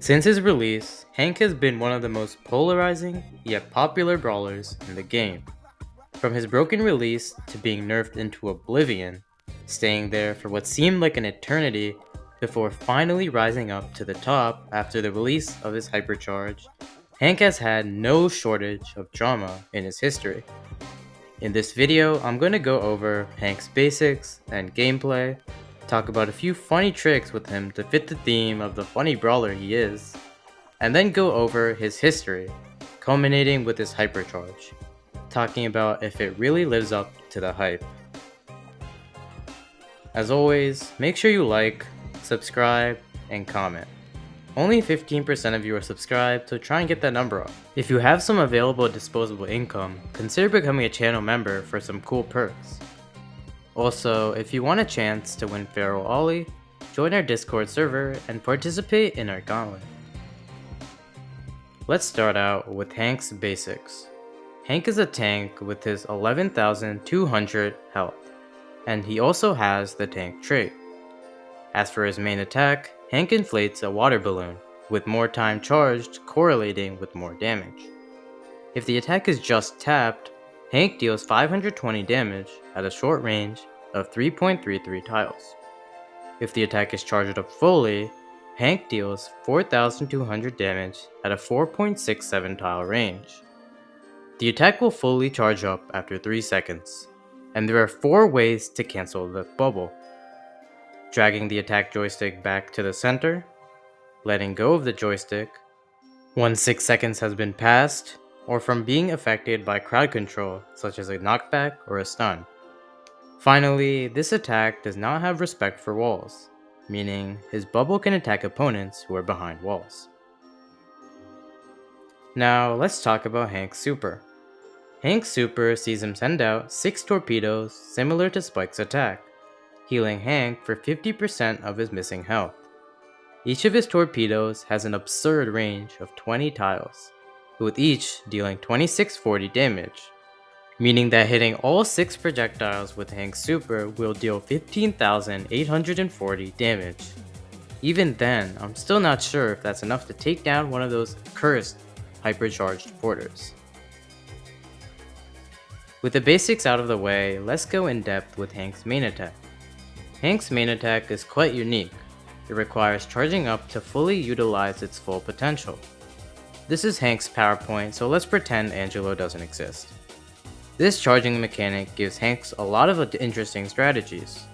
Since his release, Hank has been one of the most polarizing yet popular brawlers in the game. From his broken release to being nerfed into oblivion, staying there for what seemed like an eternity before finally rising up to the top after the release of his hypercharge, Hank has had no shortage of drama in his history. In this video, I'm going to go over Hank's basics and gameplay, talk about a few funny tricks with him to fit the theme of the funny brawler he is, and then go over his history, culminating with his hypercharge, talking about if it really lives up to the hype. As always, make sure you like, subscribe, and comment. Only 15% of you are subscribed, so try and get that number up. If you have some available disposable income, consider becoming a channel member for some cool perks. Also, if you want a chance to win Feral Ollie, join our Discord server and participate in our gauntlet. Let's start out with Hank's basics. Hank is a tank with his 11,200 health, and he also has the tank trait. As for his main attack, Hank inflates a water balloon, with more time charged correlating with more damage. If the attack is just tapped, Hank deals 520 damage at a short range of 3.33 tiles. If the attack is charged up fully, Hank deals 4,200 damage at a 4.67 tile range. The attack will fully charge up after 3 seconds, and there are 4 ways to cancel the bubble. Dragging the attack joystick back to the center, letting go of the joystick, once 6 seconds has been passed, or from being affected by crowd control such as a knockback or a stun. Finally, this attack does not have respect for walls, meaning his bubble can attack opponents who are behind walls. Now let's talk about Hank's super. Hank's super sees him send out 6 torpedoes similar to Spike's attack, healing Hank for 50% of his missing health. Each of his torpedoes has an absurd range of 20 tiles, with each dealing 2640 damage, meaning that hitting all 6 projectiles with Hank's super will deal 15,840 damage. Even then, I'm still not sure if that's enough to take down one of those cursed hypercharged porters. With the basics out of the way, let's go in depth with Hank's main attack. Hank's main attack is quite unique. It requires charging up to fully utilize its full potential. This is Hank's PowerPoint, so let's pretend Angelo doesn't exist. This charging mechanic gives Hank a lot of interesting strategies.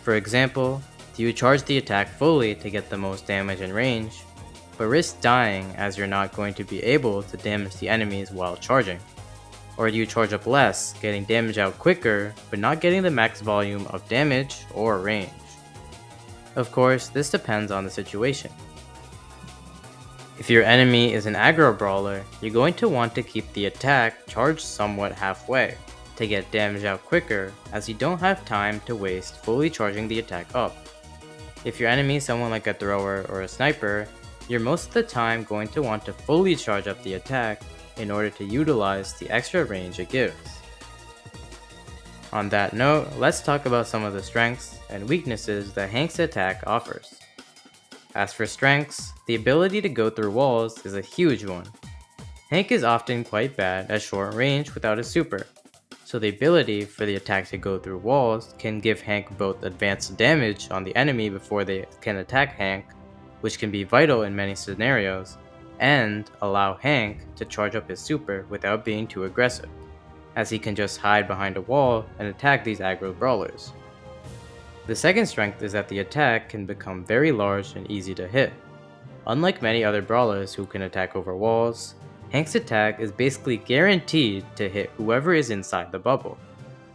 For example, do you charge the attack fully to get the most damage and range, but risk dying as you're not going to be able to damage the enemies while charging? Or do you charge up less, getting damage out quicker, but not getting the max volume of damage or range? Of course, this depends on the situation. If your enemy is an aggro brawler, you're going to want to keep the attack charged somewhat halfway, to get damage out quicker, as you don't have time to waste fully charging the attack up. If your enemy is someone like a thrower or a sniper, you're most of the time going to want to fully charge up the attack in order to utilize the extra range it gives. On that note, let's talk about some of the strengths and weaknesses that Hank's attack offers. As for strengths, the ability to go through walls is a huge one. Hank is often quite bad at short range without a super, so the ability for the attack to go through walls can give Hank both advanced damage on the enemy before they can attack Hank, which can be vital in many scenarios, and allow Hank to charge up his super without being too aggressive, as he can just hide behind a wall and attack these aggro brawlers. The second strength is that the attack can become very large and easy to hit. Unlike many other brawlers who can attack over walls, Hank's attack is basically guaranteed to hit whoever is inside the bubble,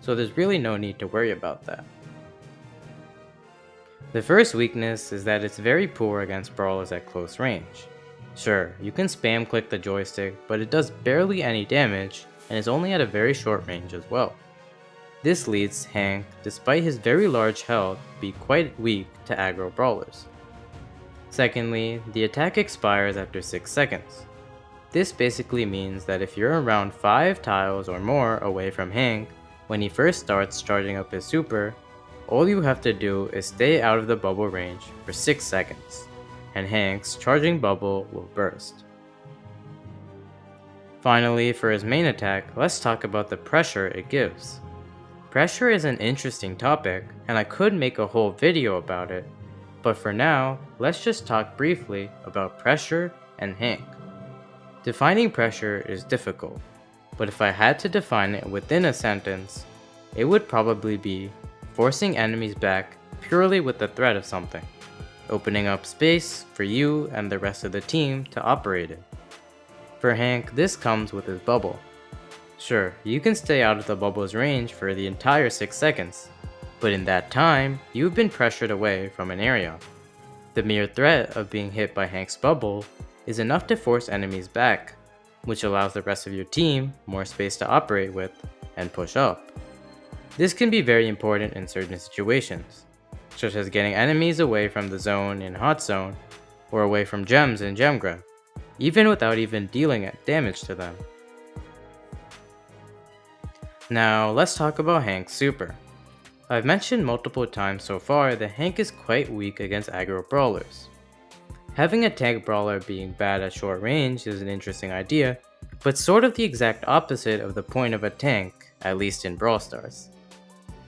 so there's really no need to worry about that. The first weakness is that it's very poor against brawlers at close range. Sure, you can spam click the joystick, but it does barely any damage and is only at a very short range as well. This leads Hank, despite his very large health, be quite weak to aggro brawlers. Secondly, the attack expires after 6 seconds. This basically means that if you're around 5 tiles or more away from Hank when he first starts charging up his super, all you have to do is stay out of the bubble range for 6 seconds, and Hank's charging bubble will burst. Finally, for his main attack, let's talk about the pressure it gives. Pressure is an interesting topic, and I could make a whole video about it, but for now, let's just talk briefly about pressure and Hank. Defining pressure is difficult, but if I had to define it within a sentence, it would probably be forcing enemies back purely with the threat of something, opening up space for you and the rest of the team to operate in. For Hank, this comes with his bubble. Sure, you can stay out of the bubble's range for the entire 6 seconds, but in that time, you've been pressured away from an area. The mere threat of being hit by Hank's bubble is enough to force enemies back, which allows the rest of your team more space to operate with and push up. This can be very important in certain situations, such as getting enemies away from the zone in Hot Zone, or away from gems in Gem Grab, even without even dealing damage to them. Now let's talk about Hank's super. I've mentioned multiple times so far that Hank is quite weak against aggro brawlers. Having a tank brawler being bad at short range is an interesting idea, but sort of the exact opposite of the point of a tank, at least in Brawl Stars.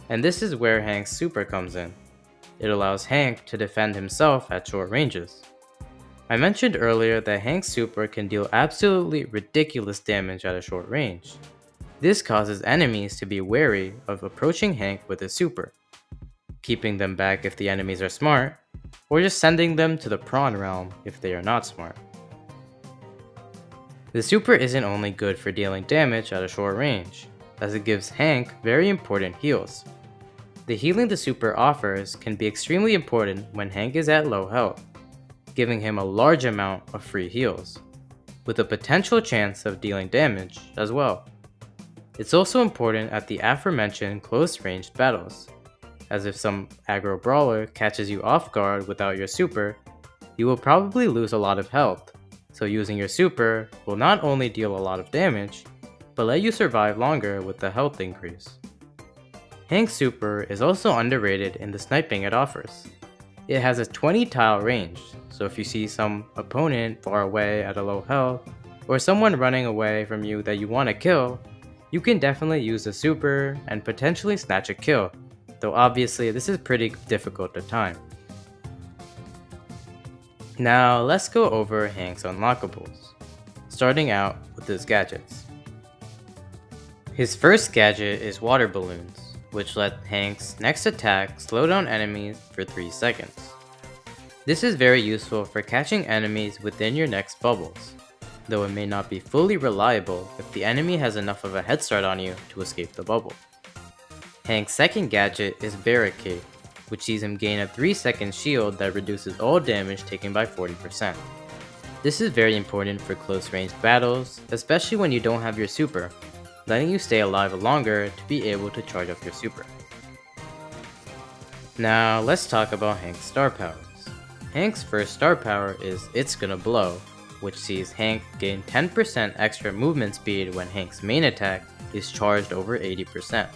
And this is where Hank's super comes in. It allows Hank to defend himself at short ranges. I mentioned earlier that Hank's super can deal absolutely ridiculous damage at a short range. This causes enemies to be wary of approaching Hank with his super, keeping them back if the enemies are smart, or just sending them to the prawn realm if they are not smart. The super isn't only good for dealing damage at a short range, as it gives Hank very important heals. The healing the super offers can be extremely important when Hank is at low health, giving him a large amount of free heals, with a potential chance of dealing damage as well. It's also important at the aforementioned close-ranged battles, as if some aggro brawler catches you off guard without your super, you will probably lose a lot of health, so using your super will not only deal a lot of damage, but let you survive longer with the health increase. Hank's super is also underrated in the sniping it offers. It has a 20 tile range, so if you see some opponent far away at a low health, or someone running away from you that you want to kill, you can definitely use the super and potentially snatch a kill, though obviously this is pretty difficult to time. Now let's go over Hank's unlockables, starting out with his gadgets. His first gadget is water balloons, which let Hank's next attack slow down enemies for 3 seconds. This is very useful for catching enemies within your next bubbles, though it may not be fully reliable if the enemy has enough of a head start on you to escape the bubble. Hank's second gadget is Barricade, which sees him gain a 3-second shield that reduces all damage taken by 40%. This is very important for close-range battles, especially when you don't have your super, letting you stay alive longer to be able to charge up your super. Now let's talk about Hank's star powers. Hank's first star power is It's Gonna Blow, which sees Hank gain 10% extra movement speed when Hank's main attack is charged over 80%.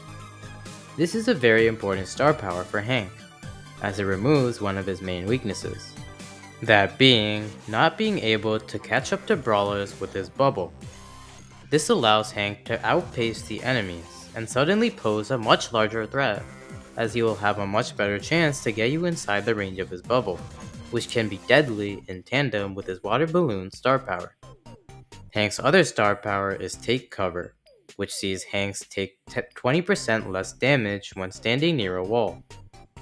This is a very important star power for Hank, as it removes one of his main weaknesses, that being not being able to catch up to brawlers with his bubble. This allows Hank to outpace the enemies and suddenly pose a much larger threat, as he will have a much better chance to get you inside the range of his bubble, which can be deadly in tandem with his water balloon star power. Hank's other star power is Take Cover, which sees Hanks take 20% less damage when standing near a wall.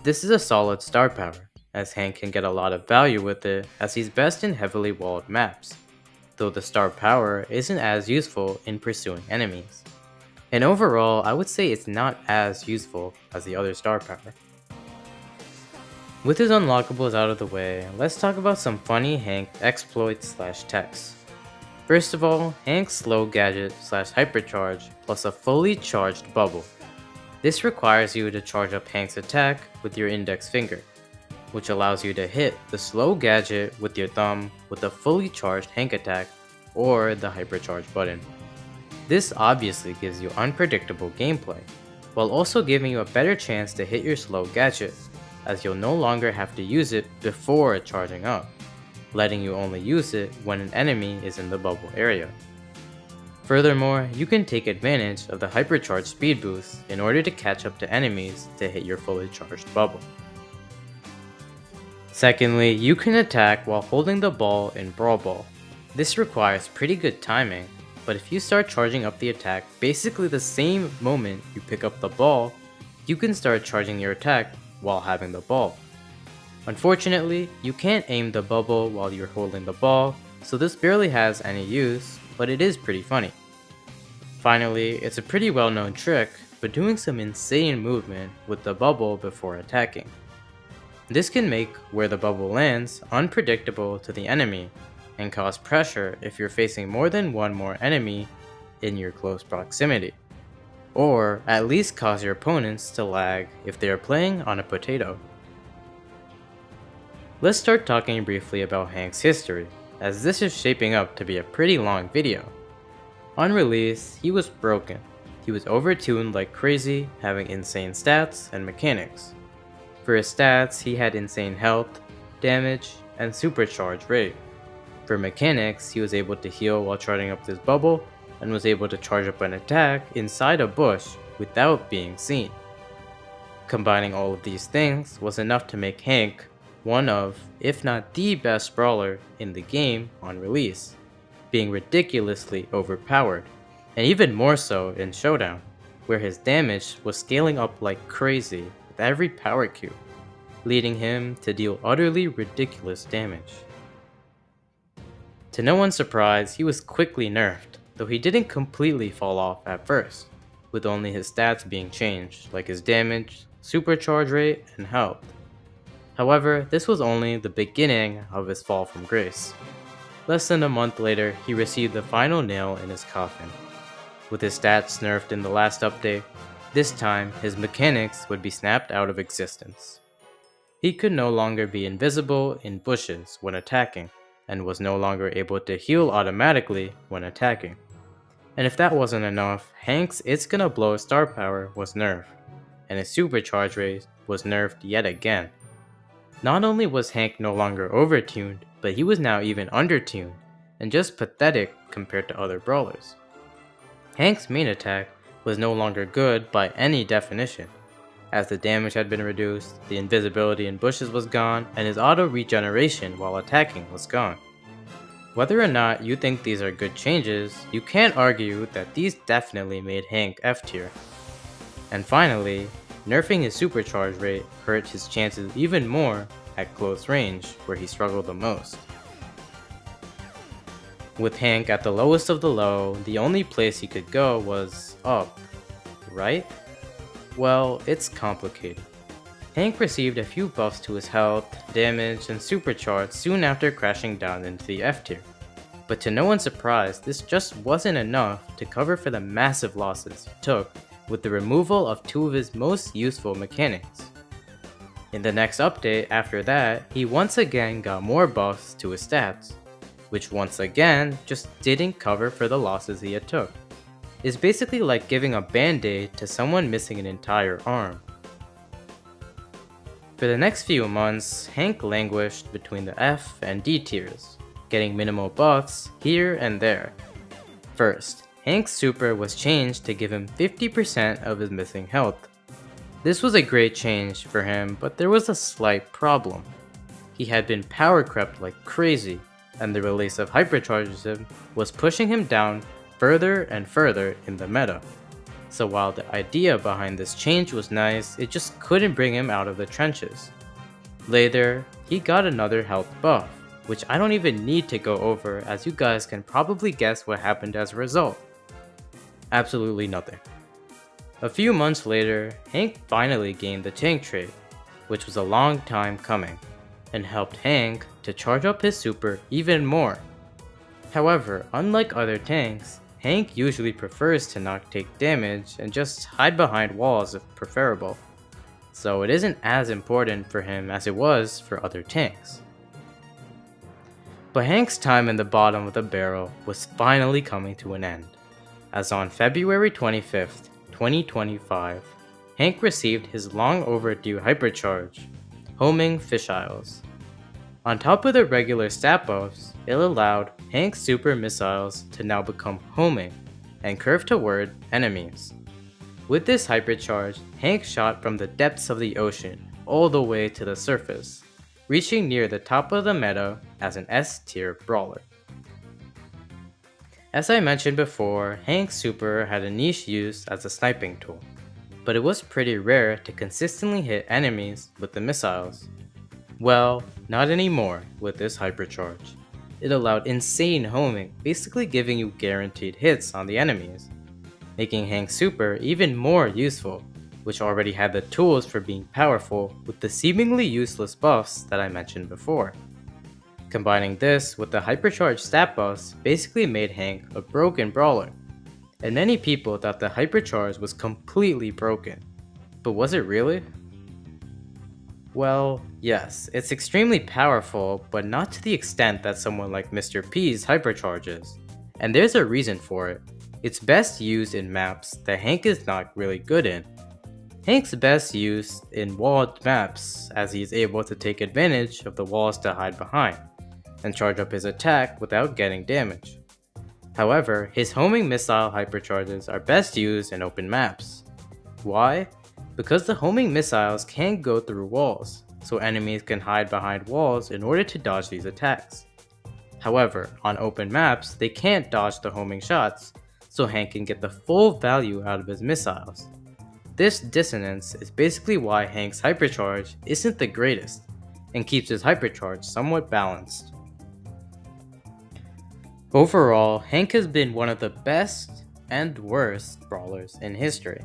This is a solid star power, as Hank can get a lot of value with it as he's best in heavily walled maps, though the star power isn't as useful in pursuing enemies. And overall, I would say it's not as useful as the other star power. With his unlockables out of the way, let's talk about some funny Hank exploits/techs. First of all, Hank's slow gadget/hypercharge plus a fully charged bubble. This requires you to charge up Hank's attack with your index finger, which allows you to hit the slow gadget with your thumb with a fully charged Hank attack or the hypercharge button. This obviously gives you unpredictable gameplay, while also giving you a better chance to hit your slow gadget, as you'll no longer have to use it before charging up. letting you only use it when an enemy is in the bubble area. Furthermore, you can take advantage of the hypercharge speed boost in order to catch up to enemies to hit your fully charged bubble. Secondly, you can attack while holding the ball in Brawl Ball. This requires pretty good timing, but if you start charging up the attack basically the same moment you pick up the ball, you can start charging your attack while having the ball. Unfortunately, you can't aim the bubble while you're holding the ball, so this barely has any use, but it is pretty funny. Finally, it's a pretty well-known trick, but doing some insane movement with the bubble before attacking. This can make where the bubble lands unpredictable to the enemy, and cause pressure if you're facing more than one more enemy in your close proximity, or at least cause your opponents to lag if they are playing on a potato. Let's start talking briefly about Hank's history, as this is shaping up to be a pretty long video. On release, he was broken. He was overtuned like crazy, having insane stats and mechanics. For his stats, he had insane health, damage, and supercharge rate. For mechanics, he was able to heal while charging up this bubble, and was able to charge up an attack inside a bush without being seen. Combining all of these things was enough to make Hank one of, if not the best brawler in the game on release, being ridiculously overpowered, and even more so in Showdown, where his damage was scaling up like crazy with every power cube, leading him to deal utterly ridiculous damage. To no one's surprise, he was quickly nerfed, though he didn't completely fall off at first, with only his stats being changed, like his damage, supercharge rate, and health. However, this was only the beginning of his fall from grace. Less than a month later, he received the final nail in his coffin. With his stats nerfed in the last update, this time his mechanics would be snapped out of existence. He could no longer be invisible in bushes when attacking, and was no longer able to heal automatically when attacking. And if that wasn't enough, Hank's It's Gonna Blow star power was nerfed, and his supercharge rate was nerfed yet again. Not only was Hank no longer overtuned, but he was now even undertuned, and just pathetic compared to other brawlers. Hank's main attack was no longer good by any definition, as the damage had been reduced, the invisibility in bushes was gone, and his auto regeneration while attacking was gone. Whether or not you think these are good changes, you can't argue that these definitely made Hank F tier. And finally, nerfing his supercharge rate hurt his chances even more at close range, where he struggled the most. With Hank at the lowest of the low, the only place he could go was up, right? Well, it's complicated. Hank received a few buffs to his health, damage, and supercharge soon after crashing down into the F tier. But to no one's surprise, this just wasn't enough to cover for the massive losses he took with the removal of two of his most useful mechanics. In the next update after that, he once again got more buffs to his stats, which once again just didn't cover for the losses he had took. It's basically like giving a band-aid to someone missing an entire arm. For the next few months, Hank languished between the F and D tiers, getting minimal buffs here and there. First, Hank's super was changed to give him 50% of his missing health. This was a great change for him, but there was a slight problem. He had been power crept like crazy, and the release of hypercharges was pushing him down further and further in the meta. So while the idea behind this change was nice, it just couldn't bring him out of the trenches. Later, he got another health buff, which I don't even need to go over, as you guys can probably guess what happened as a result. Absolutely nothing. A few months later, Hank finally gained the tank trait, which was a long time coming, and helped Hank to charge up his super even more. However, unlike other tanks, Hank usually prefers to not take damage and just hide behind walls if preferable, so it isn't as important for him as it was for other tanks. But Hank's time in the bottom of the barrel was finally coming to an end, as on February 25th, 2025, Hank received his long overdue hypercharge, homing Fish Isles. On top of the regular stat buffs, it allowed Hank's super missiles to now become homing and curve toward enemies. With this hypercharge, Hank shot from the depths of the ocean all the way to the surface, reaching near the top of the meta as an S-tier brawler. As I mentioned before, Hank's super had a niche use as a sniping tool, but it was pretty rare to consistently hit enemies with the missiles. Well, not anymore with this hypercharge. It allowed insane homing, basically giving you guaranteed hits on the enemies, making Hank's super even more useful, which already had the tools for being powerful with the seemingly useless buffs that I mentioned before. Combining this with the hypercharged stat buffs basically made Hank a broken brawler, and many people thought the hypercharge was completely broken. But was it really? Well, yes, it's extremely powerful, but not to the extent that someone like Mr. P's hypercharges. And there's a reason for it. It's best used in maps that Hank is not really good in. Hank's best used in walled maps, as he is able to take advantage of the walls to hide behind, and charge up his attack without getting damage. However, his homing missile hypercharges are best used in open maps. Why? Because the homing missiles can go through walls, so enemies can hide behind walls in order to dodge these attacks. However, on open maps, they can't dodge the homing shots, so Hank can get the full value out of his missiles. This dissonance is basically why Hank's hypercharge isn't the greatest, and keeps his hypercharge somewhat balanced. Overall, Hank has been one of the best and worst brawlers in history.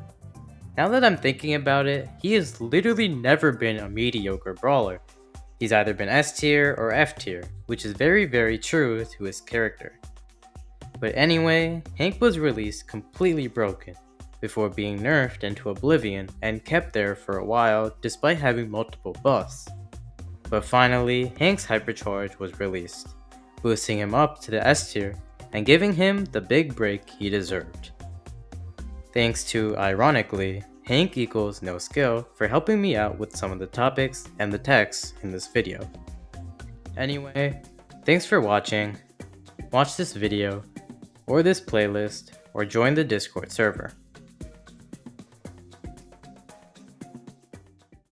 Now that I'm thinking about it, he has literally never been a mediocre brawler. He's either been S tier or F tier, which is very true to his character. But anyway, Hank was released completely broken, before being nerfed into oblivion and kept there for a while despite having multiple buffs. But finally, Hank's hypercharge was released, boosting him up to the S tier and giving him the big break he deserved. Thanks to, ironically, Hank equals no skill for helping me out with some of the topics and the text in this video. Anyway, thanks for watching. Watch this video, or this playlist, or join the Discord server.